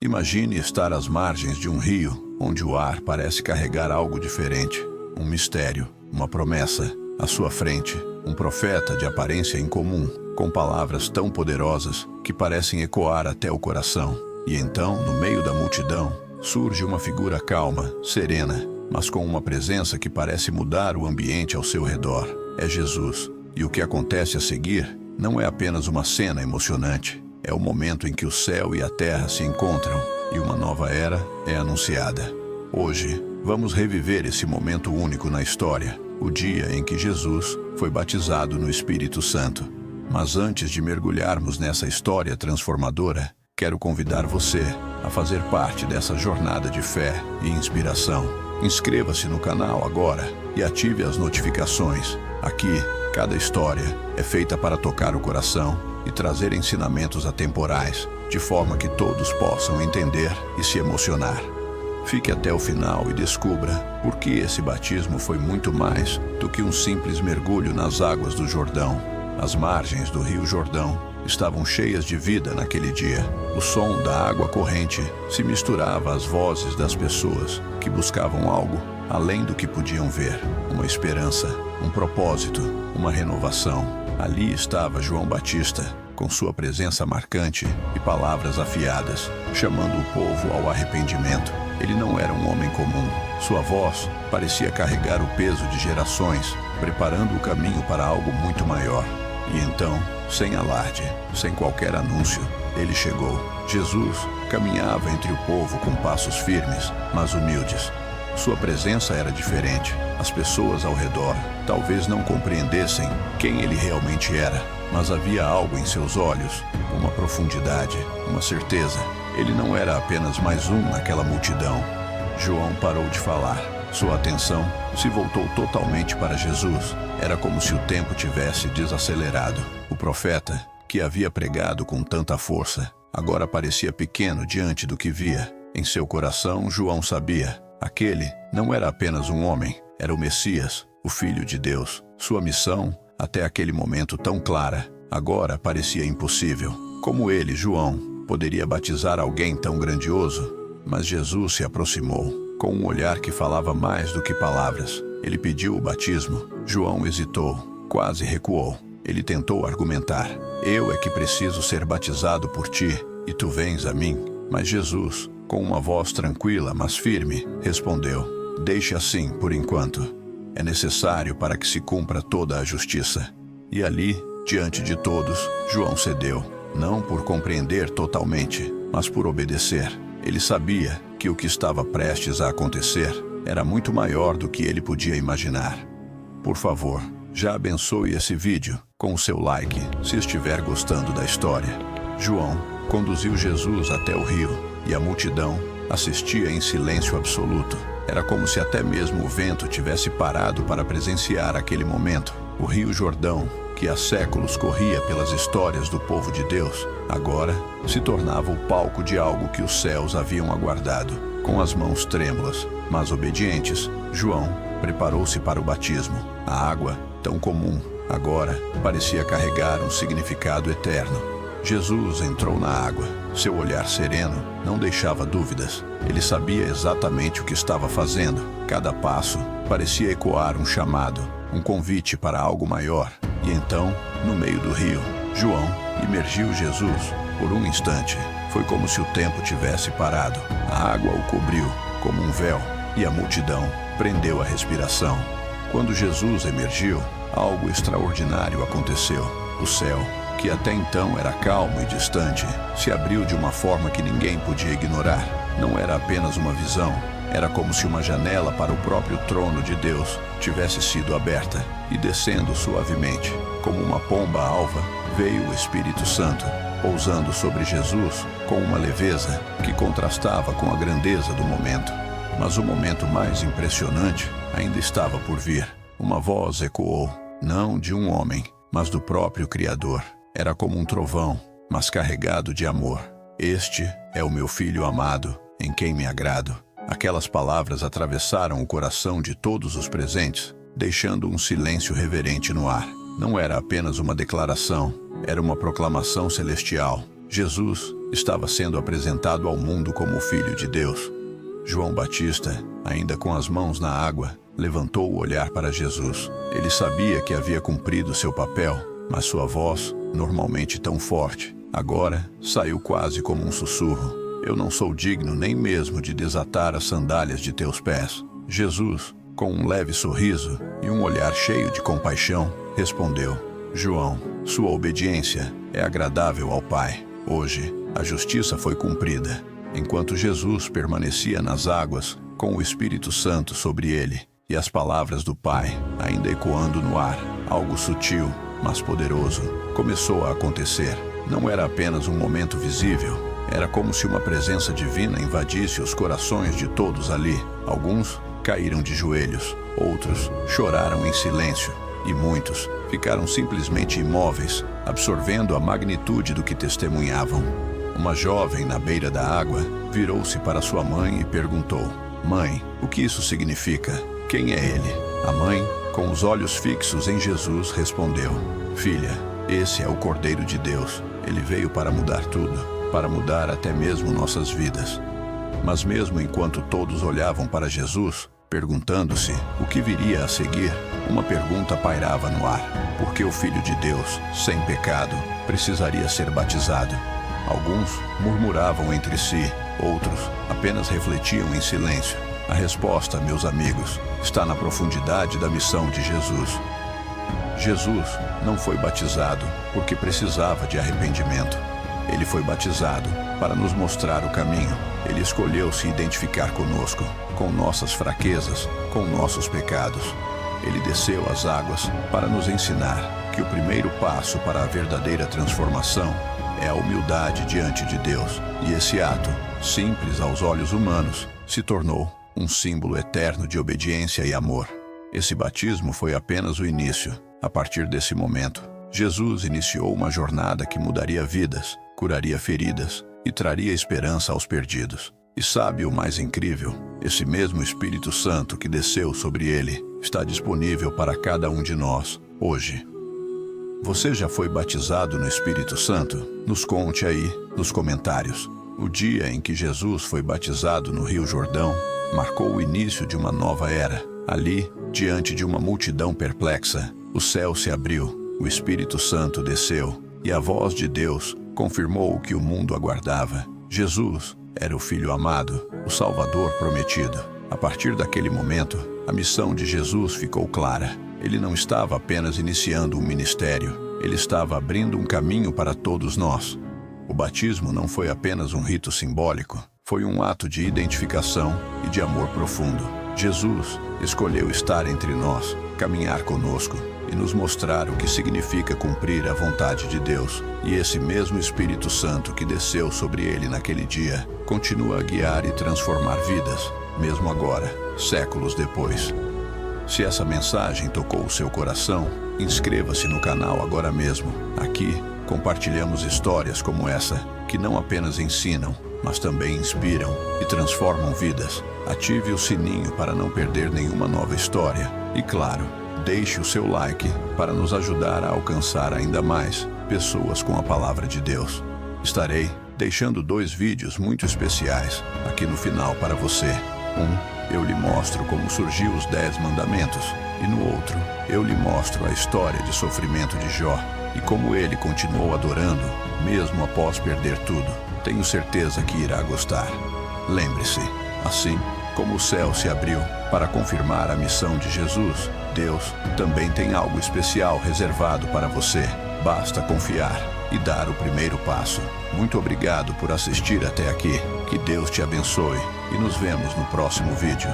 Imagine estar às margens de um rio, onde o ar parece carregar algo diferente. Um mistério, uma promessa. À sua frente, um profeta de aparência incomum, com palavras tão poderosas que parecem ecoar até o coração. E então, no meio da multidão, surge uma figura calma, serena, mas com uma presença que parece mudar o ambiente ao seu redor. É Jesus. E o que acontece a seguir não é apenas uma cena emocionante. É o momento em que o céu e a terra se encontram e uma nova era é anunciada. Hoje, vamos reviver esse momento único na história, o dia em que Jesus foi batizado no Espírito Santo. Mas antes de mergulharmos nessa história transformadora, quero convidar você a fazer parte dessa jornada de fé e inspiração. Inscreva-se no canal agora e ative as notificações. Aqui, cada história é feita para tocar o coração e trazer ensinamentos atemporais, de forma que todos possam entender e se emocionar. Fique até o final e descubra por que esse batismo foi muito mais do que um simples mergulho nas águas do Jordão. As margens do Rio Jordão estavam cheias de vida naquele dia. O som da água corrente se misturava às vozes das pessoas que buscavam algo além do que podiam ver. Uma esperança, um propósito, uma renovação. Ali estava João Batista, com sua presença marcante e palavras afiadas, chamando o povo ao arrependimento. Ele não era um homem comum. Sua voz parecia carregar o peso de gerações, preparando o caminho para algo muito maior. E então, sem alarde, sem qualquer anúncio, ele chegou. Jesus caminhava entre o povo com passos firmes, mas humildes. Sua presença era diferente. As pessoas ao redor talvez não compreendessem quem ele realmente era, mas havia algo em seus olhos, uma profundidade, uma certeza. Ele não era apenas mais um naquela multidão. João parou de falar. Sua atenção se voltou totalmente para Jesus. Era como se o tempo tivesse desacelerado. O profeta, que havia pregado com tanta força, agora parecia pequeno diante do que via. Em seu coração, João sabia. Aquele não era apenas um homem, era o Messias, o Filho de Deus. Sua missão, até aquele momento tão clara, agora parecia impossível. Como ele, João, poderia batizar alguém tão grandioso? Mas Jesus se aproximou, com um olhar que falava mais do que palavras. Ele pediu o batismo. João hesitou, quase recuou. Ele tentou argumentar. Eu é que preciso ser batizado por ti, e tu vens a mim. Mas Jesus, com uma voz tranquila, mas firme, respondeu: deixe assim por enquanto. É necessário para que se cumpra toda a justiça. E ali, diante de todos, João cedeu, não por compreender totalmente, mas por obedecer. Ele sabia que o que estava prestes a acontecer era muito maior do que ele podia imaginar. Por favor, já abençoe esse vídeo com o seu like, se estiver gostando da história. João conduziu Jesus até o rio, e a multidão assistia em silêncio absoluto. Era como se até mesmo o vento tivesse parado para presenciar aquele momento. O Rio Jordão, que há séculos corria pelas histórias do povo de Deus, agora se tornava o palco de algo que os céus haviam aguardado. Com as mãos trêmulas, mas obedientes, João preparou-se para o batismo. A água, tão comum, agora parecia carregar um significado eterno. Jesus entrou na água. Seu olhar sereno não deixava dúvidas. Ele sabia exatamente o que estava fazendo. Cada passo parecia ecoar um chamado, um convite para algo maior. E então, no meio do rio, João imergiu Jesus. Por um instante, foi como se o tempo tivesse parado. A água o cobriu como um véu, e a multidão prendeu a respiração. Quando Jesus emergiu, algo extraordinário aconteceu. O céu, que até então era calmo e distante, se abriu de uma forma que ninguém podia ignorar. Não era apenas uma visão, era como se uma janela para o próprio trono de Deus tivesse sido aberta, e descendo suavemente, como uma pomba alva, veio o Espírito Santo, pousando sobre Jesus com uma leveza que contrastava com a grandeza do momento. Mas o momento mais impressionante ainda estava por vir. Uma voz ecoou, não de um homem, mas do próprio Criador. Era como um trovão, mas carregado de amor. Este é o meu filho amado, em quem me agrado. Aquelas palavras atravessaram o coração de todos os presentes, deixando um silêncio reverente no ar. Não era apenas uma declaração, era uma proclamação celestial. Jesus estava sendo apresentado ao mundo como o Filho de Deus. João Batista, ainda com as mãos na água, levantou o olhar para Jesus. Ele sabia que havia cumprido seu papel, mas sua voz, normalmente tão forte, agora saiu quase como um sussurro. Eu não sou digno nem mesmo de desatar as sandálias de teus pés. Jesus, com um leve sorriso e um olhar cheio de compaixão, respondeu: João, sua obediência é agradável ao Pai. Hoje, a justiça foi cumprida. Enquanto Jesus permanecia nas águas, com o Espírito Santo sobre ele, e as palavras do Pai ainda ecoando no ar, algo sutil, mas poderoso, começou a acontecer. Não era apenas um momento visível, era como se uma presença divina invadisse os corações de todos ali. Alguns caíram de joelhos, outros choraram em silêncio, e muitos ficaram simplesmente imóveis, absorvendo a magnitude do que testemunhavam. Uma jovem na beira da água virou-se para sua mãe e perguntou: Mãe, o que isso significa? Quem é ele? A mãe, com os olhos fixos em Jesus, respondeu: Filha, esse é o Cordeiro de Deus. Ele veio para mudar tudo, para mudar até mesmo nossas vidas. Mas mesmo enquanto todos olhavam para Jesus, perguntando-se o que viria a seguir, uma pergunta pairava no ar: por que o Filho de Deus, sem pecado, precisaria ser batizado? Alguns murmuravam entre si, outros apenas refletiam em silêncio. A resposta, meus amigos, está na profundidade da missão de Jesus. Jesus não foi batizado porque precisava de arrependimento. Ele foi batizado para nos mostrar o caminho. Ele escolheu se identificar conosco, com nossas fraquezas, com nossos pecados. Ele desceu às águas para nos ensinar que o primeiro passo para a verdadeira transformação é a humildade diante de Deus. E esse ato, simples aos olhos humanos, se tornou um símbolo eterno de obediência e amor. Esse batismo foi apenas o início. A partir desse momento, Jesus iniciou uma jornada que mudaria vidas, curaria feridas e traria esperança aos perdidos. E sabe o mais incrível? Esse mesmo Espírito Santo que desceu sobre ele está disponível para cada um de nós, hoje. Você já foi batizado no Espírito Santo? Nos conte aí, nos comentários. O dia em que Jesus foi batizado no Rio Jordão marcou o início de uma nova era. Ali, diante de uma multidão perplexa, o céu se abriu, o Espírito Santo desceu, e a voz de Deus confirmou o que o mundo aguardava. Jesus era o Filho amado, o Salvador prometido. A partir daquele momento, a missão de Jesus ficou clara. Ele não estava apenas iniciando um ministério, ele estava abrindo um caminho para todos nós. O batismo não foi apenas um rito simbólico, foi um ato de identificação e de amor profundo. Jesus escolheu estar entre nós, caminhar conosco e nos mostrar o que significa cumprir a vontade de Deus. E esse mesmo Espírito Santo que desceu sobre ele naquele dia continua a guiar e transformar vidas, mesmo agora, séculos depois. Se essa mensagem tocou o seu coração, inscreva-se no canal agora mesmo. Aqui, compartilhamos histórias como essa, que não apenas ensinam, mas também inspiram e transformam vidas. Ative o sininho para não perder nenhuma nova história. E claro, deixe o seu like para nos ajudar a alcançar ainda mais pessoas com a palavra de Deus. Estarei deixando 2 vídeos muito especiais aqui no final para você. Eu lhe mostro como surgiu os 10 mandamentos, e no outro, eu lhe mostro a história de sofrimento de Jó, e como ele continuou adorando, mesmo após perder tudo. Tenho certeza que irá gostar. Lembre-se, assim como o céu se abriu para confirmar a missão de Jesus, Deus também tem algo especial reservado para você. Basta confiar e dar o primeiro passo. Muito obrigado por assistir até aqui. Que Deus te abençoe e nos vemos no próximo vídeo.